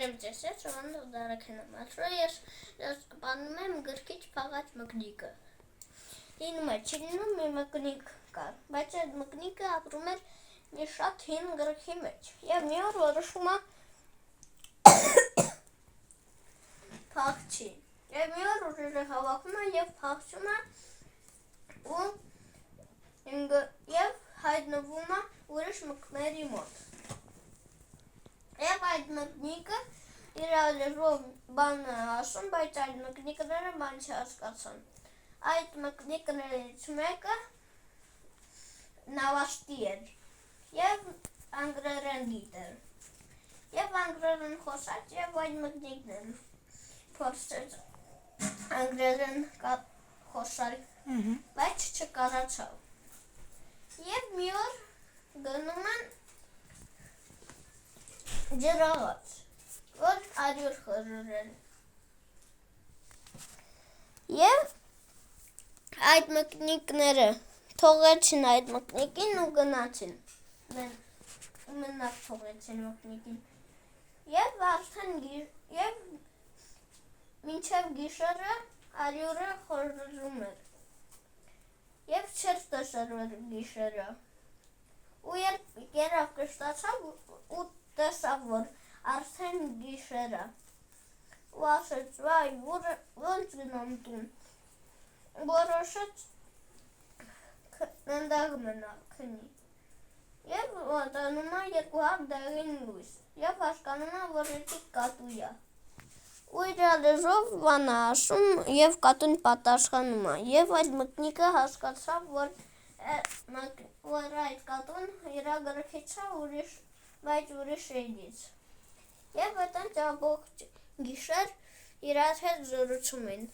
Բարև ձեզ, ես Ժողովուրդ Դարաքենեմ, ես կպանում եմ գրքիչ փաղած մկնիկը։ Լինում է, չի լինում մի մկնիկ կար, բայց այդ մկնիկը ապրում էր մի շատ հին գրքի մեջ և մի օր որոշում է փախչի և մի օր ուժերը հավաքում է և փախչում է և հայտնվում է ուրիշ մկների մոտ և այդ մկնիկը իր լեզվով բան է ասում, բայց այդ մկնիկները բան չհասկացան։ Այդ մկնիկներից մեկը նավաստի էր և անգլերեն գիտեր և անգլերեն խոսաց և այդ մկնիկն էլ փորձեց անգլերեն խոսալ, բայց չկարողացավ։ Եվ մի օր գնում են ջրաղաց, որ աջուր խրրել և այդ մկնիկները թողեցին այդ մկնիկին ու գնացին, մենակ թողեցին մկնիկին և մինչև գիշերը աջուրը խրրում էր և չէր տեսել գիշերը ու երբ կերավ կշտացավ ու տեսավ, որ արդեն գիշեր է ու ասեց, վայ, ոնց գնամ տուն, որոշեց այնտեղ մնալ քնի և մոտենում է 2 հատ դեղին լույս և հասկանում է, որ էդի կատու է ու իր լեզվով բան է ասում և կատուն պատասխանում է և այդ մկնիկը հասկացավ, որ այդ կատուն իր գրքից է, բայց ուրիշ էջից և այդտենց ամբողջ գիշեր իրար հետ զրուցում են։